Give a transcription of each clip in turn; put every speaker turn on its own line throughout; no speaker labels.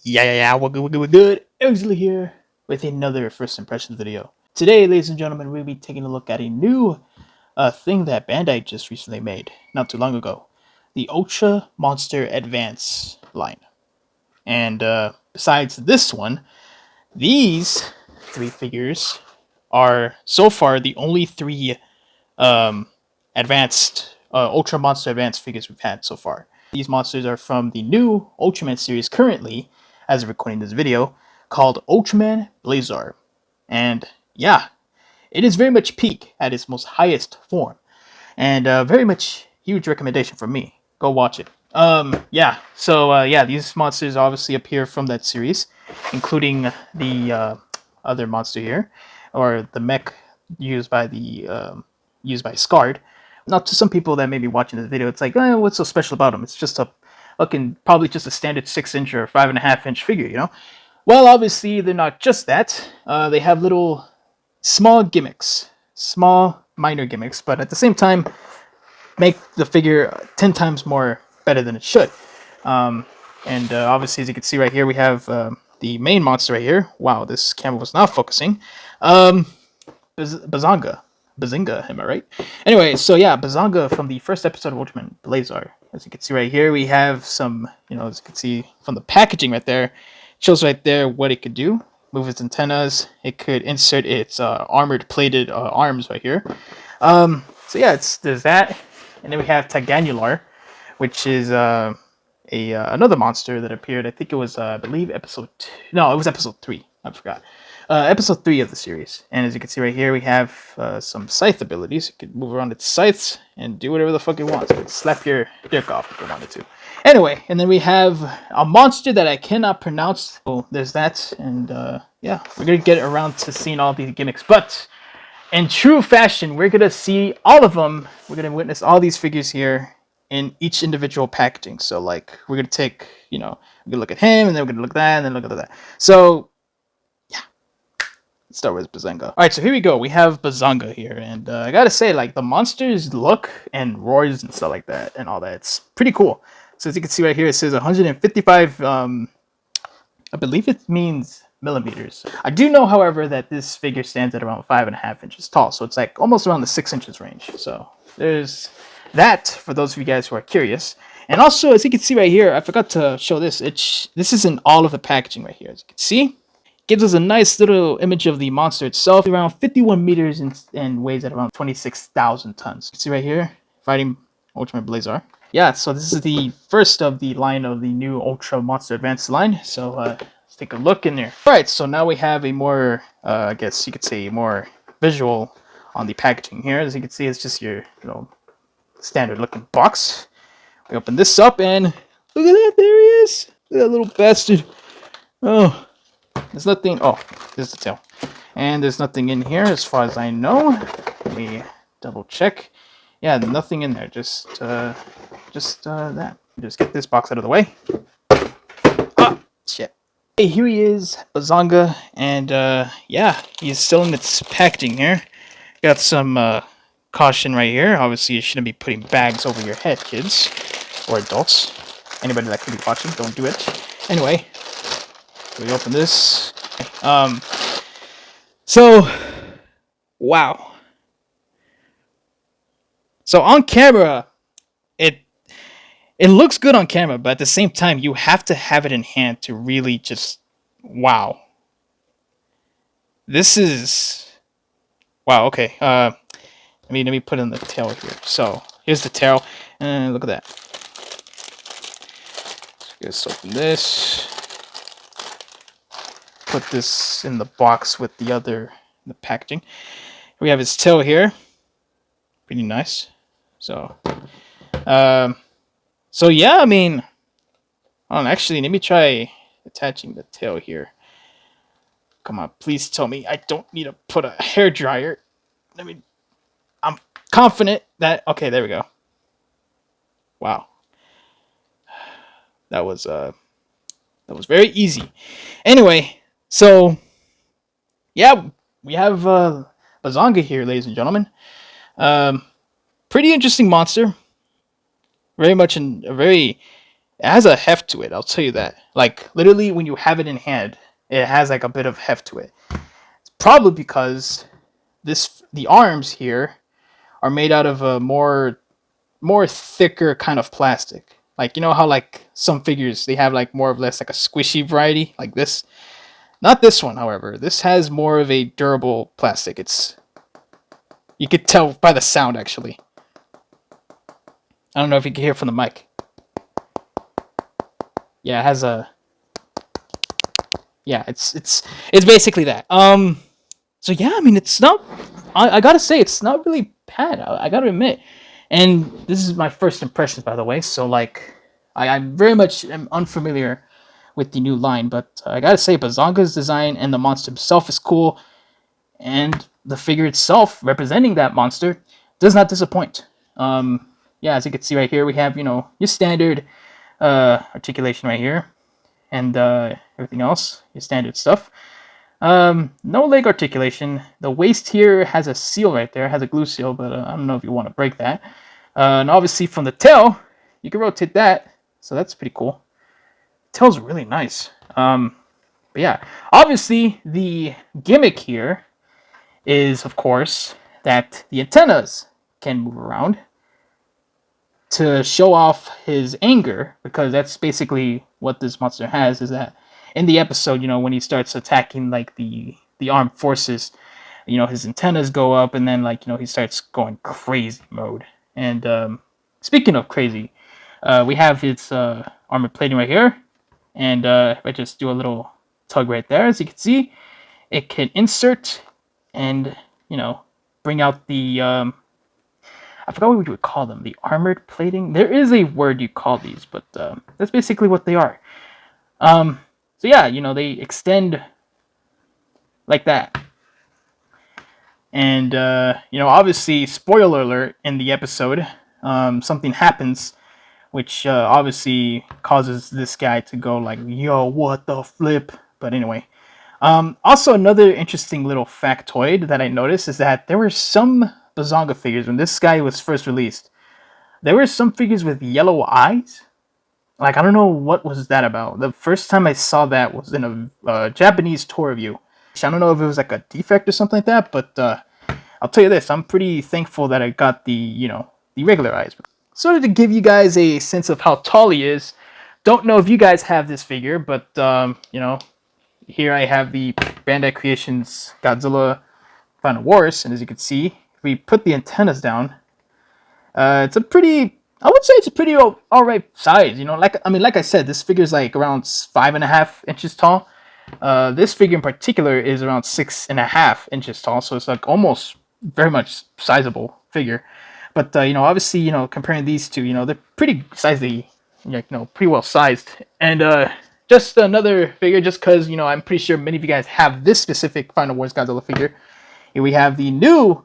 Yeah, we're good. Usually here with another first impressions video. Today, ladies and gentlemen, we'll be taking a look at a new thing that Bandai just recently made, not too long ago. The Ultra Monster Advance line. And besides this one, these three figures are so far the only three advanced Ultra Monster Advance figures we've had so far. These monsters are from the new Ultraman series currently, as of recording this video, called Ultraman Blazar. And yeah, it is very much peak at its most highest form. And very much huge recommendation from me. Go watch it. Yeah, these monsters obviously appear from that series, including the other monster here, or the mech used by Scarred. Now, to some people that may be watching this video, it's like, what's so special about them? It's just probably just a standard 6-inch or 5.5-inch figure, you know? Well, obviously, they're not just that. They have little small gimmicks, small minor gimmicks, but at the same time, make the figure 10 times more better than it should. Obviously, as you can see right here, we have the main monster right here. Wow, this camera was not focusing. Bazinga, am I right? Anyway, so yeah, Bazanga from the first episode of Ultraman Blazar. As you can see right here, we have some, as you can see from the packaging right there, shows right there what it could do. Move its antennas. It could insert its armored plated arms right here. So yeah, there's that. And then we have Taganular, which is another monster that appeared. I think it was, I believe, episode 2. No, it was episode 3. I forgot. Episode 3 of the series. And as you can see right here, we have some scythe abilities. It can move around its scythes and do whatever the fuck it wants. It can slap your dick off if it wanted to. Anyway, and then we have a monster that I cannot pronounce. So there's that. And yeah, we're going to get around to seeing all these gimmicks. But in true fashion, we're going to see all of them. We're going to witness all these figures here in each individual packaging. So, like, we're going to take, we're going to look at him, and then we're going to look at that, and then look at that. So, yeah. Let's start with Bazanga. Alright, so here we go. We have Bazanga here. And I got to say, like, the monster's look and roars and stuff like that and all that, it's pretty cool. So, as you can see right here, it says 155, I believe it means millimeters. I do know, however, that this figure stands at around 5.5 inches tall, so it's like almost around the 6 inches range. So there's that for those of you guys who are curious. And also, as you can see right here, I forgot to show this. This is in all of the packaging right here. As you can see, it gives us a nice little image of the monster itself, around 51 meters and weighs at around 26,000 tons. You can see right here, fighting Ultraman Blazar. Yeah, so this is the first of the line of the new Ultra Monster Advanced line. So let's take a look in there. Alright, so now we have a more, I guess you could say, more visual on the packaging here. As you can see, it's just your, standard looking box. We open this up and look at that, there he is. Look at that little bastard. Oh, there's nothing, oh, there's the tail. And there's nothing in here as far as I know. Let me double check. Yeah, nothing in there, just that. Just get this box out of the way. Ah, shit. Hey, here he is, Bazanga, and yeah, he's still in its packaging here. Got some caution right here. Obviously, you shouldn't be putting bags over your head, kids or adults. Anybody that could be watching, don't do it. Anyway, we open this. So, wow. So on camera, it looks good on camera, but at the same time, you have to have it in hand to really just, wow. This is, wow, okay. Let me put in the tail here. So, here's the tail, and look at that. Let's open this. Put this in the box with the packaging. We have his tail here. Pretty nice. So yeah, I mean, actually, let me try attaching the tail here. Come on, please tell me I don't need to put a hair dryer. I'm confident that, okay, there we go. Wow. That was very easy. Anyway, so yeah, we have Bazanga here, ladies and gentlemen. Pretty interesting monster. Very much a very It has a heft to it, I'll tell you that. Like, literally, when you have it in hand, it has like a bit of heft to it. It's probably because the arms here are made out of a more thicker kind of plastic. Like, you know how like some figures they have like more or less like a squishy variety like this. Not this one, however. This has more of a durable plastic. It's You could tell by the sound actually. I don't know if you can hear from the mic. Yeah, it has a yeah, it's basically that. So yeah, I mean it's not I gotta say it's not really bad. I gotta admit. And this is my first impressions, by the way. So like I very much am unfamiliar with the new line, but I gotta say Bazanga's design and the monster himself is cool, and the figure itself representing that monster does not disappoint. Yeah, as you can see right here, we have your standard articulation right here, and everything else, your standard stuff. No leg articulation. The waist here has a seal right there, has a glue seal, but I don't know if you want to break that. And obviously from the tail, you can rotate that, so that's pretty cool. The tail's really nice. But yeah, obviously the gimmick here is, of course, that the antennas can move around to show off his anger, because that's basically what this monster has, is that in the episode, when he starts attacking like the armed forces, his antennas go up, and then like he starts going crazy mode. And speaking of crazy, we have his armor plating right here, and if I just do a little tug right there, as you can see, it can insert and bring out the I forgot what you would call them, the armored plating. There is a word you call these, but that's basically what they are. So yeah, they extend like that. And obviously, spoiler alert, in the episode, something happens which obviously causes this guy to go like, yo, what the flip? But anyway, also another interesting little factoid that I noticed is that there were some Bazanga figures when this guy was first released. There were some figures with yellow eyes. Like, I don't know what was that about. The first time I saw that was in a Japanese tour review. I don't know if it was like a defect or something like that, but I'll tell you this, I'm pretty thankful that I got the regular eyes. Sort of to give you guys a sense of how tall he is. Don't know if you guys have this figure, but here I have the Bandai Creations Godzilla Final Wars, and as you can see, if we put the antennas down, it's a pretty, I would say it's a pretty alright size. Like I said, this figure is like around 5.5 inches tall. This figure in particular is around 6.5 inches tall, so it's like almost very much sizable figure. But obviously, comparing these two, they're pretty sizely, pretty well sized. And just another figure, just because I'm pretty sure many of you guys have this specific Final Wars Godzilla figure. Here we have the new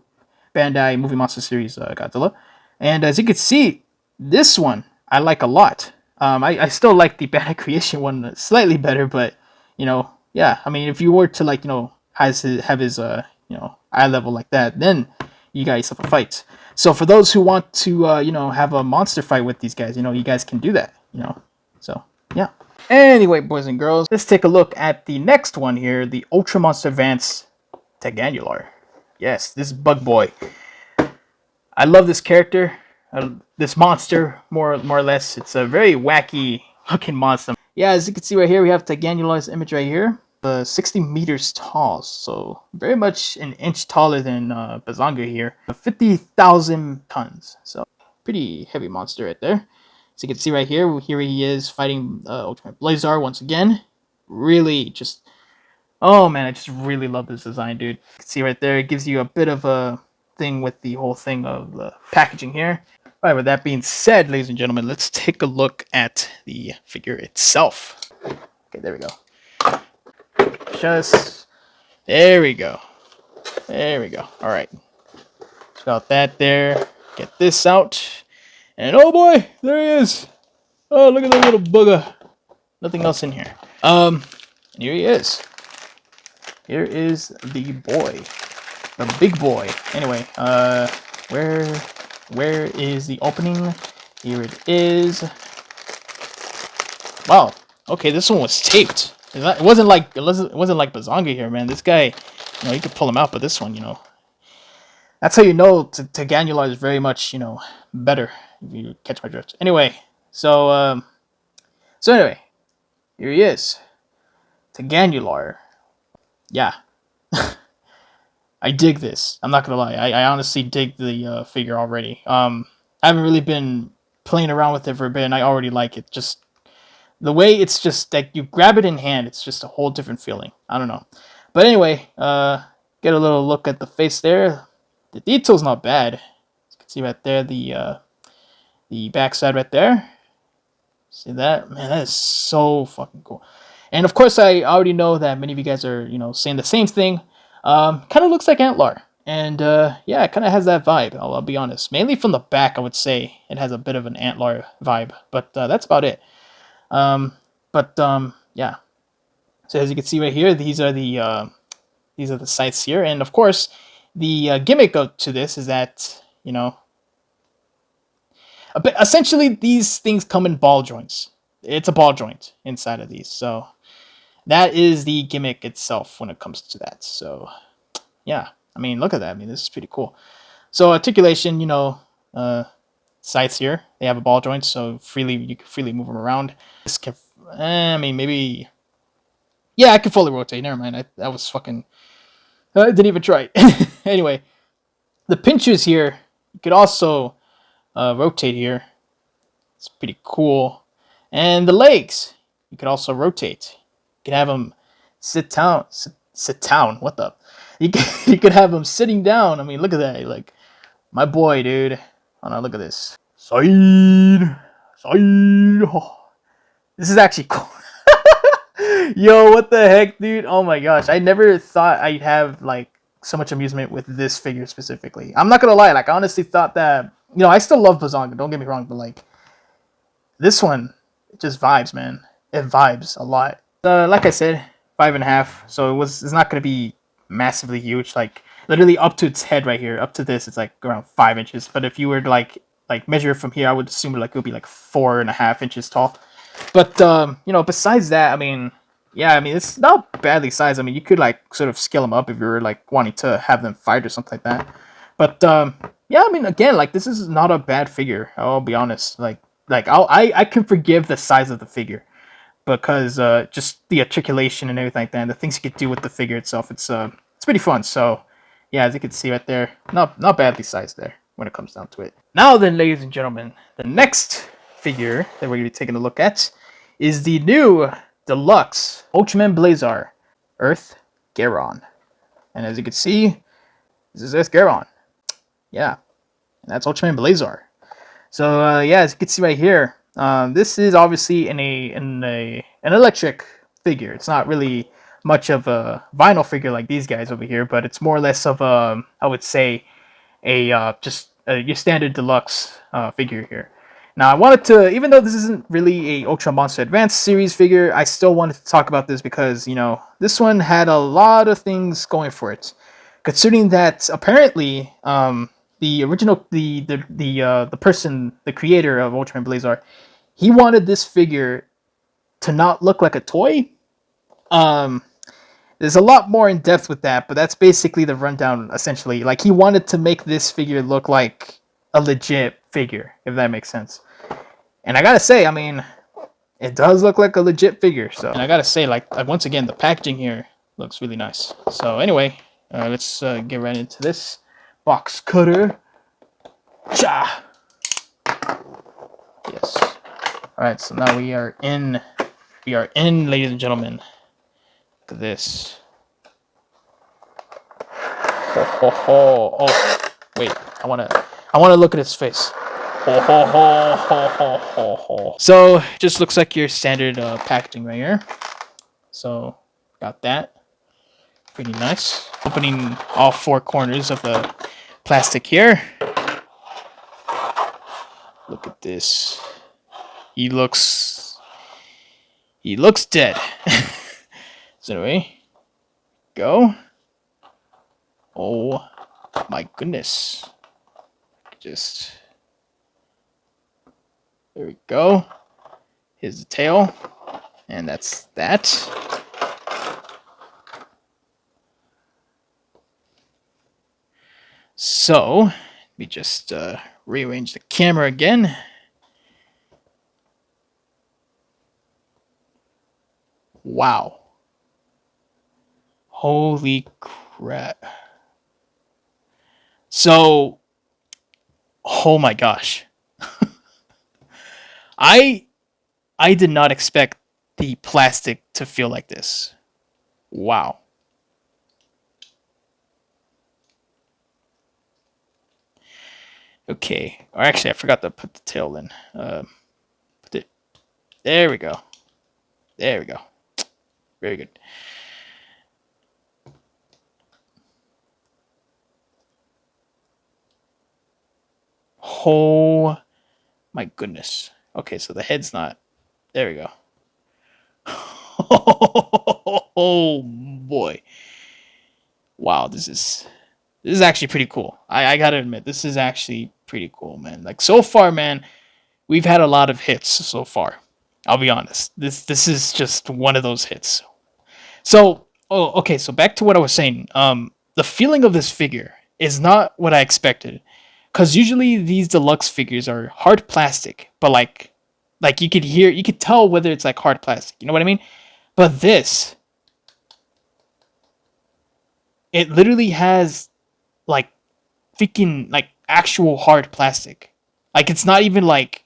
Bandai Movie Monster Series Godzilla, and as you can see, this one I like a lot. I still like the Bandai Creation one slightly better, but yeah. I mean, if you were to have his eye level like that, then you got yourself a fight. So for those who want to have a monster fight with these guys, you guys can do that. So yeah. Anyway, boys and girls, let's take a look at the next one here, the Ultra Monster Advance Teganular. Yes, this Bug Boy. I love this character, this monster, more or less. It's a very wacky looking monster. Yeah, as you can see right here, we have Teganular's image right here. 60 meters tall, so very much an inch taller than Bazanga here. 50,000 tons, so pretty heavy monster right there. So you can see right here, he is fighting Ultraman Blazar once again. Really just, oh man, I just really love this design, dude. You can see right there, it gives you a bit of a thing with the whole thing of the packaging here. Alright, with that being said, ladies and gentlemen, let's take a look at the figure itself. Okay, there we go. There we go. All right, got that there. Get this out, and oh boy, there he is. Oh, look at that little bugger. Nothing else in here. Here he is. Here is the boy, the big boy. Anyway, where is the opening? Here it is. Wow. Okay, this one was taped. It wasn't like Bazanga here, man. This guy, you could pull him out, but this one, that's how you know Ganular is very much, better, if you catch my drift. Anyway, so anyway, here he is, Ganular. Yeah, I dig this. I'm not gonna lie. I honestly dig the figure already. I haven't really been playing around with it for a bit, and I already like it. Just the way it's just like you grab it in hand, it's just a whole different feeling. I don't know, but anyway, get a little look at the face there. The detail's not bad. You can see right there the backside right there. See that? Man, that is so fucking cool. And of course, I already know that many of you guys are, saying the same thing. Kind of looks like Antlar. And yeah, it kind of has that vibe, I'll be honest. Mainly from the back, I would say it has a bit of an Antlar vibe. But that's about it. Yeah. So as you can see right here, these are the sights here. And of course, the gimmick to this is that, essentially these things come in ball joints. It's a ball joint inside of these. So that is the gimmick itself when it comes to that. So yeah, I mean, look at that. I mean, this is pretty cool. So articulation, sights here, they have a ball joint, so you can freely move them around. This can, I mean, maybe, yeah, I can fully rotate. Never mind, that was fucking, I didn't even try it. Anyway, the pinchers here, you could also rotate here. It's pretty cool. And the legs, you could also rotate. You could have them sit down. What the? You could have them sitting down. I mean, look at that. Like, my boy, dude. Oh no, look at this. Side. Oh, this is actually cool. Yo, what the heck, dude? Oh my gosh. I never thought I'd have, like, so much amusement with this figure specifically. I'm not gonna lie. Like, I honestly thought that, I still love Bazanga. Don't get me wrong, but, like, this one, it just vibes, man. It vibes a lot. Like I said, 5.5. So it's not gonna be massively huge. Like literally up to its head right here, up to this, it's like around 5 inches. But if you were to like measure it from here, I would assume like it would be like 4.5 inches tall. But besides that, I mean, yeah, I mean it's not badly sized. I mean, you could like sort of scale them up if you were like wanting to have them fight or something like that. But yeah, I mean, again, like this is not a bad figure. I'll be honest. I can forgive the size of the figure because just the articulation and everything like that, and the things you could do with the figure itself, it's pretty fun. So yeah, as you can see right there, not badly sized there when it comes down to it. Now then, ladies and gentlemen, the next figure that we're going to be taking a look at is the new deluxe Ultraman Blazar Earth Garon. And as you can see, this is Earth Garon. Yeah, and that's Ultraman Blazar. So yeah, as you can see right here, this is obviously an electric figure. It's not really much of a vinyl figure like these guys over here, but it's more or less of a, I would say, your standard deluxe figure here. Now I wanted to, even though this isn't really a Ultra Monster Advanced series figure, I still wanted to talk about this because this one had a lot of things going for it, considering that apparently the original, the person, the creator of Ultraman Blazar, he wanted this figure to not look like a toy. There's a lot more in depth with that, but that's basically the rundown, essentially. Like, he wanted to make this figure look like a legit figure, if that makes sense. And I gotta say, I mean, it does look like a legit figure. So, and I gotta say, like once again, the packaging here looks really nice. So anyway, let's get right into this. Box cutter. Cha! Yes. Alright, so now we are in, ladies and gentlemen. Look at this. Ho ho ho. Oh, wait, I wanna look at his face. Ho ho ho ho ho ho ho. So, just looks like your standard packaging right here. So, got that. Pretty nice. Opening all 4 corners of the plastic here. Look at this. He looks dead. So anyway, go. Oh my goodness. Just there we go. Here's the tail, and that's that. So, let me just rearrange the camera again. Wow. Holy crap. So, oh my gosh. I did not expect the plastic to feel like this. Wow. Okay. Or actually, I forgot to put the tail in. Put it. There we go. There we go. Very good. Oh my goodness. Okay, so the head's not. There we go. Oh boy. Wow, this is actually pretty cool. I gotta admit, this is actually pretty cool, man. Like so far, man, we've had a lot of hits so far. I'll be honest. This is just one of those hits. So, oh, okay. So back to what I was saying. The feeling of this figure is not what I expected, because usually these deluxe figures are hard plastic, but like you could tell whether it's like hard plastic. You know what I mean? But this, it literally has like freaking like actual hard plastic. Like it's not even like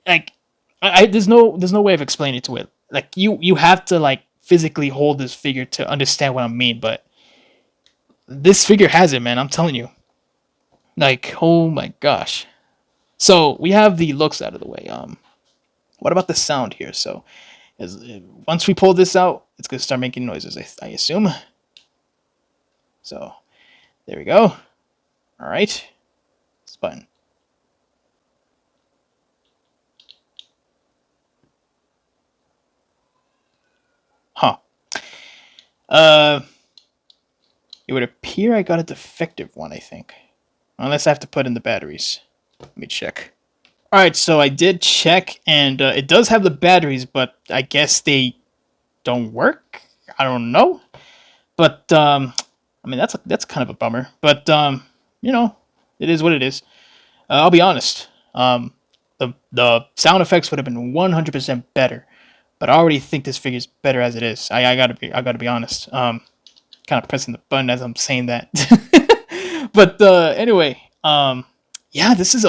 there's no way of explaining it to it. Like you have to like physically hold this figure to understand what I mean, but this figure has it, man. I'm telling you. Like, oh my gosh. So we have the looks out of the way. What about the sound here? So once we pull this out, it's gonna start making noises, I assume. So there we go. All right. This button. Huh. It would appear I got a defective one, I think. Unless I have to put in the batteries. Let me check. Alright, so I did check, and it does have the batteries, but I guess they don't work? I don't know. But, I mean, that's kind of a bummer. But, you know, it is what it is. I'll be honest. The sound effects would have been 100% better. But I already think this figure's better as it is. I gotta be honest. Kind of pressing the button as I'm saying that. But anyway, yeah, this is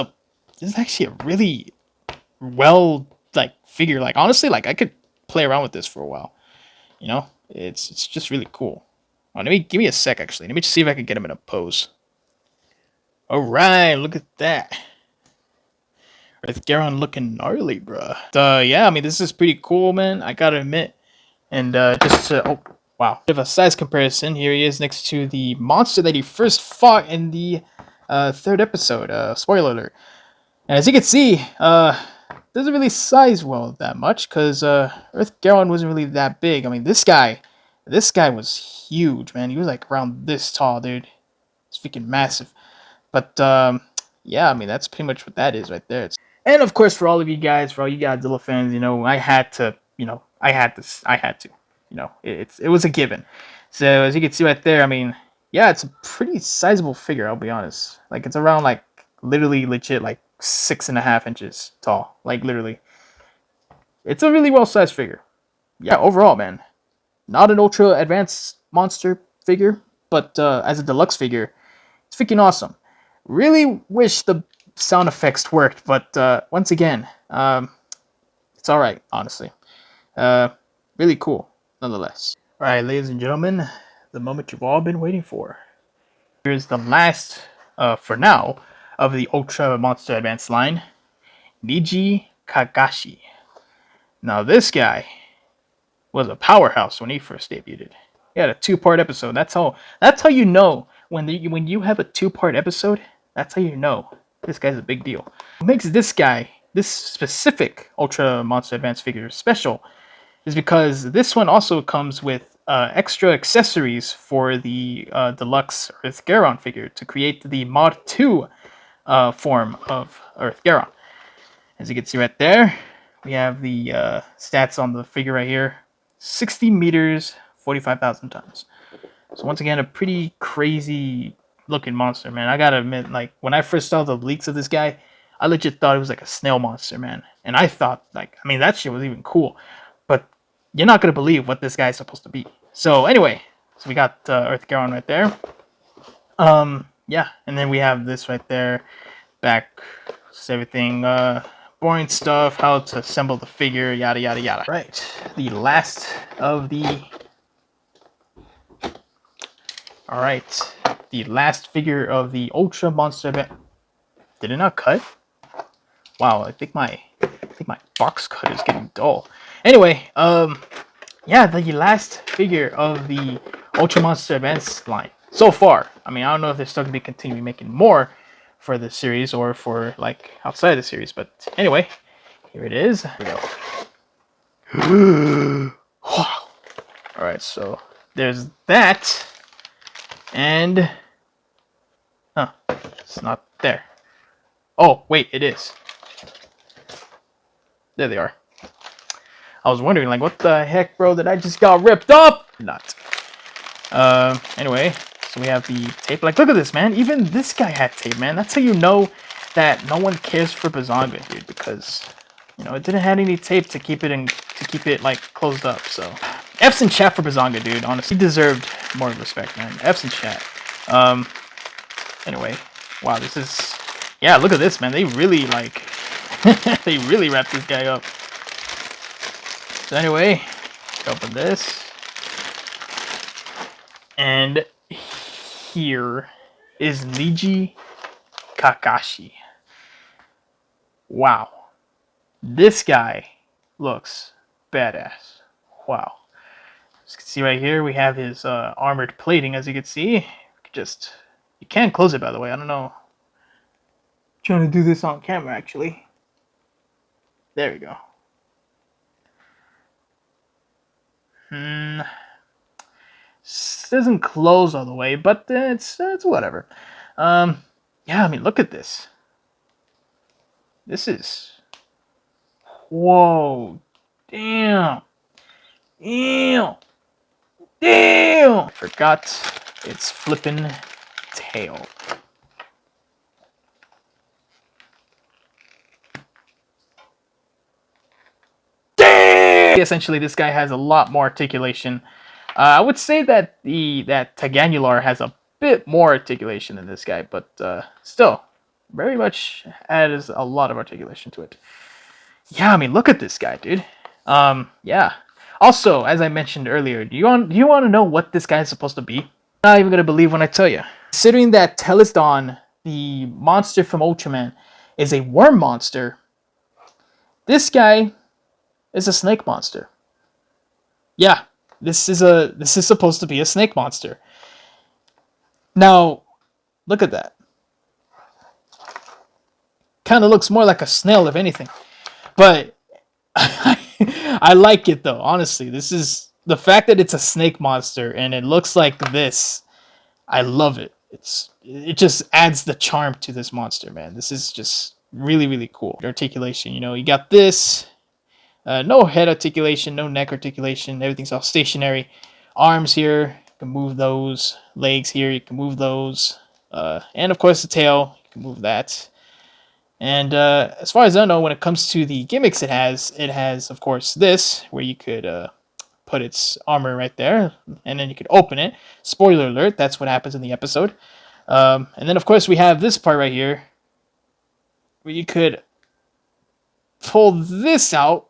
actually a really well like figure. Like honestly, like I could play around with this for a while. You know, it's just really cool. Oh, give me a sec actually. Let me just see if I can get him in a pose. All right, look at that. Earth Garon looking gnarly, bruh. Yeah, I mean this is pretty cool, man. I gotta admit. And just to wow, bit of a size comparison. Here he is next to the monster that he first fought in the third episode. Spoiler alert. And as you can see, doesn't really size well that much because Earth Garon wasn't really that big. I mean, this guy was huge, man. He was like around this tall, dude. It's freaking massive. But yeah, I mean that's pretty much what that is right there. And of course, for all of you guys, for all you Godzilla fans, you know, I had to. You know, it was a given. So as you can see right there, I mean, yeah, it's a pretty sizable figure. I'll be honest. Like it's around like literally legit like 6.5 inches tall. Like literally, it's a really well sized figure. Yeah, overall, man, not an ultra advanced monster figure, but as a deluxe figure, it's freaking awesome. Really wish the sound effects worked, but once again, it's all right, honestly. Really cool, nonetheless. All right, ladies and gentlemen, the moment you've all been waiting for. Here's the last, for now, of the Ultra Monster Advanced line, Niji Kagashi. Now, this guy was a powerhouse when he first debuted. He had a two-part episode. That's how you know when you have a two-part episode. That's how you know this guy's a big deal. What makes this guy, this specific Ultra Monster Advanced figure special is because this one also comes with extra accessories for the deluxe Earth Garon figure to create the Mod 2 form of Earth Garon. As you can see right there, we have the stats on the figure right here. 60 meters, 45,000 tons. So once again, a pretty crazy looking monster, man. I gotta admit, like, when I first saw the leaks of this guy, I legit thought it was like a snail monster, man. And I thought, like, I mean, that shit was even cool. But you're not gonna believe what this guy's supposed to be. So anyway, so we got Earth Garon right there. Yeah, and then we have this right there. Back, just everything, boring stuff, how to assemble the figure, yada yada yada. Right, the last of the... Alright, the last figure of the Ultra Monster event. Did it not cut? Wow, I think my box cut is getting dull. Anyway, yeah, the last figure of the Ultra Monster events line so far. I mean, I don't know if they're still gonna be continuing making more for the series or for like outside the series, but anyway, here it is. Here we go. Wow. All right, so there's that, and it's not there. Oh wait, it is. There they are. I was wondering, like, what the heck, bro? Did I just got ripped up? Not. Anyway, so we have the tape. Like, look at this, man. Even this guy had tape, man. That's how you know that no one cares for Bazanga, dude, because you know it didn't have any tape to keep it like closed up. So, F's in chat for Bazanga, dude. Honestly, he deserved more respect, man. F's in chat. Anyway, wow, this is, yeah. Look at this, man. They really like they really wrapped this guy up. So anyway, open this. And here is Niji Kakashi. Wow. This guy looks badass. Wow. As you can see right here, we have his armored plating, as you can see. You can't close it, by the way. I don't know. I'm trying to do this on camera, actually. There we go. Doesn't close all the way, but it's whatever. Yeah, I mean, look at this. This is, whoa, damn, damn. I forgot its flippin' tail. Damn! Essentially, this guy has a lot more articulation. I would say that that Taganular has a bit more articulation than this guy, but still, very much adds a lot of articulation to it. Yeah, I mean, look at this guy, dude. Yeah. Also, as I mentioned earlier, do you want to know what this guy is supposed to be? I'm not even gonna believe when I tell you. Considering that Telesdon, the monster from Ultraman, is a worm monster, this guy is a snake monster. Yeah. This is supposed to be a snake monster. Now, look at that. Kind of looks more like a snail, if anything. But I like it though. Honestly, this is the fact that it's a snake monster and it looks like this. I love it. It just adds the charm to this monster, man. This is just really, really cool. Articulation, you know, you got this. No head articulation, no neck articulation. Everything's all stationary. Arms here, you can move those. Legs here, you can move those. And of course the tail, you can move that. And as far as I know, when it comes to the gimmicks it has of course this, where you could put its armor right there, and then you could open it. Spoiler alert, that's what happens in the episode. And then of course we have this part right here, where you could pull this out.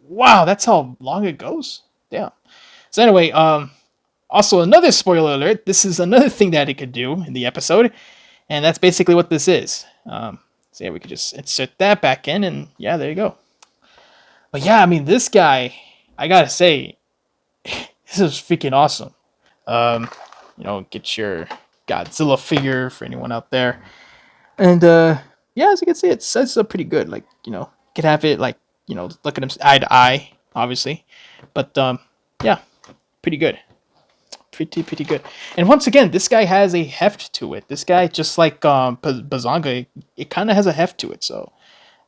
Wow, that's how long it goes? Damn. So anyway, also another spoiler alert, this is another thing that it could do in the episode, and that's basically what this is. So yeah, we could just insert that back in, and yeah, there you go. But yeah, I mean, this guy, I gotta say, this is freaking awesome. You know, get your Godzilla figure for anyone out there. And yeah, as you can see, it sets up pretty good. Like, you know, you could have it like, you know, look at him eye to eye, obviously. But yeah, pretty good. Pretty good. And once again, this guy has a heft to it. This guy, just like Bazanga, it kind of has a heft to it. So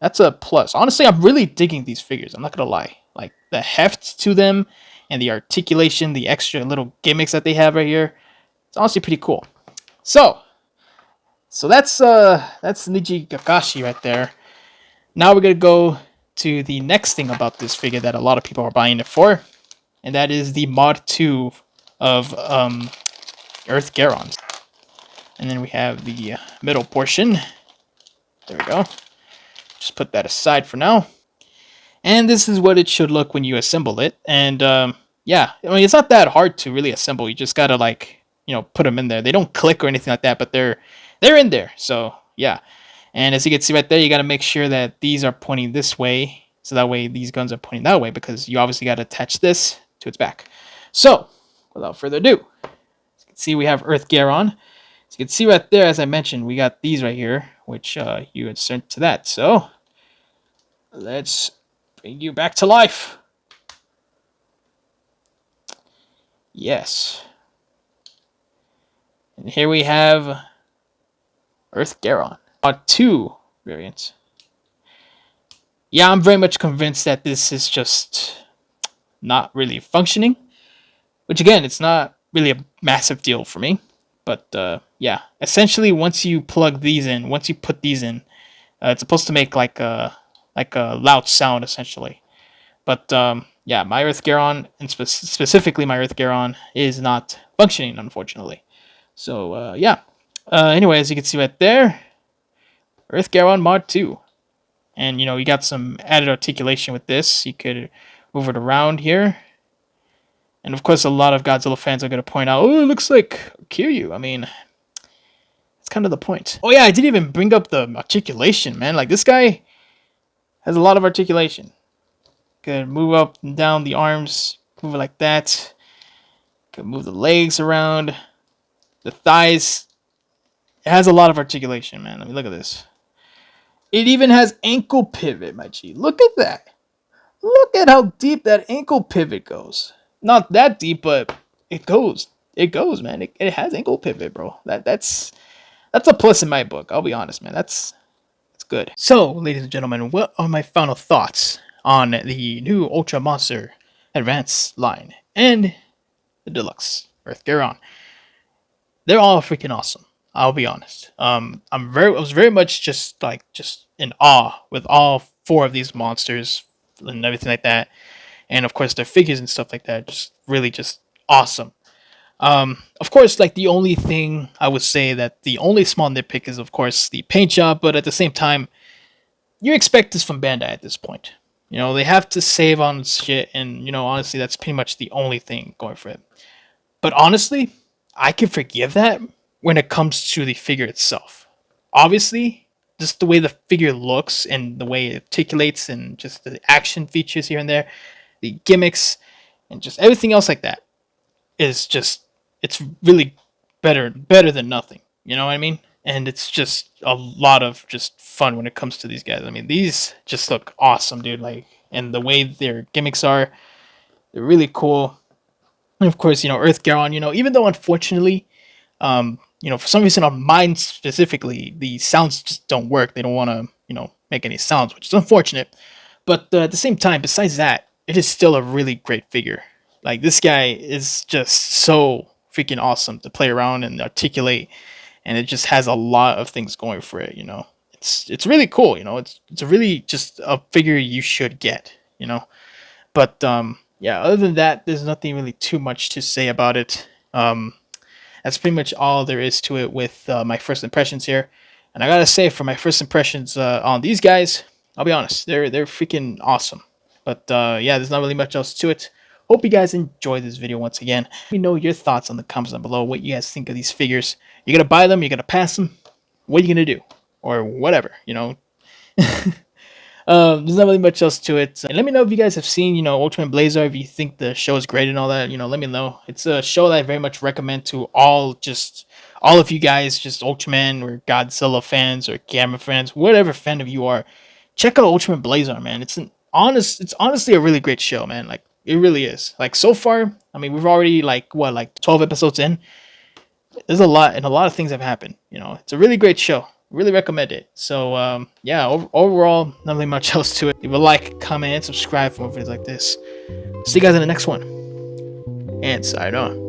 That's a plus. Honestly, I'm really digging these figures. I'm not gonna lie. Like the heft to them and the articulation, the extra little gimmicks that they have right here. It's honestly pretty cool. So that's Niji Kakashi right there. Now we're gonna go to the next thing about this figure that a lot of people are buying it for, and that is the Mod 2 of Earth Garon. And then we have the middle portion. There we go. Just put that aside for now. And this is what it should look when you assemble it. And yeah, I mean, it's not that hard to really assemble. You just gotta like, put them in there. They don't click or anything like that, but they're in there. So yeah. And as you can see right there, you gotta make sure that these are pointing this way, so that way these guns are pointing that way, because you obviously gotta attach this to its back. So without further ado, as you can see, we have Earth Garon. As you can see right there, as I mentioned, we got these right here, which you insert to that. So let's bring you back to life. Yes. And here we have Earth Garon. 2 variants. Yeah, I'm very much convinced that this is just not really functioning. Which again, it's not really a massive deal for me. But yeah, essentially once you plug these in, once you put these in, it's supposed to make like a loud sound essentially. But yeah, my Earth Garon, and specifically my Earth Garon, is not functioning, unfortunately. So yeah. Anyway, as you can see right there, Earth Garon Mod 2. And you got some added articulation with this. You could move it around here. And of course, a lot of Godzilla fans are going to point out, oh, it looks like Kiryu. I mean, it's kind of the point. Oh yeah, I didn't even bring up the articulation, man. Like, this guy has a lot of articulation. Could move up and down the arms, move it like that. Could move the legs around. The thighs. It has a lot of articulation, man. Let me look at this. It even has ankle pivot, my G. Look at that. Look at how deep that ankle pivot goes. Not that deep, but it goes. It goes, man. It has ankle pivot, bro. That's a plus in my book. I'll be honest, man. That's good. So, ladies and gentlemen, what are my final thoughts on the new Ultra Monster Advanced line and the Deluxe Earth Garon? They're all freaking awesome. I'll be honest. I was very much just in awe with all 4 of these monsters and everything like that, and of course their figures and stuff like that. Just really just awesome. Of course, like the only thing I would say that the only small nitpick is of course the paint job, but at the same time, you expect this from Bandai at this point. They have to save on shit, and honestly, that's pretty much the only thing going for it. But honestly, I can forgive that when it comes to the figure itself. Obviously, just the way the figure looks and the way it articulates and just the action features here and there, the gimmicks, and just everything else like that is just, it's really better than nothing. You know what I mean? And it's just a lot of just fun when it comes to these guys. I mean, these just look awesome, dude. Like, and the way their gimmicks are, they're really cool. And of course, Earth Garon, even though unfortunately, for some reason on mine specifically, the sounds just don't work. They don't want to, make any sounds, which is unfortunate. But at the same time, besides that, it is still a really great figure. Like, this guy is just so freaking awesome to play around and articulate, and it just has a lot of things going for it. It's really cool. It's a really just a figure you should get. But yeah, other than that, there's nothing really too much to say about it. That's pretty much all there is to it with my first impressions here. And I gotta say, for my first impressions on these guys, I'll be honest, they're freaking awesome. But yeah, there's not really much else to it. Hope you guys enjoyed this video once again. Let me know your thoughts on the comments down below, what you guys think of these figures. You're gonna buy them, you're gonna pass them, what are you gonna do? Or whatever, There's not really much else to it. And let me know if you guys have seen, Ultraman Blazar, if you think the show is great and all that, let me know. It's a show that I very much recommend to all of you guys, just Ultraman or Godzilla fans or Gamma fans, whatever fandom you are. Check out Ultraman Blazar, man. It's honestly a really great show, man. Like, it really is. Like, so far, I mean, we've already like 12 episodes in. There's a lot, and a lot of things have happened. It's a really great show. Really recommend it. So yeah, overall, not really much else to it. Leave a like, comment, and subscribe for more videos like this. See you guys in the next one, and sign on.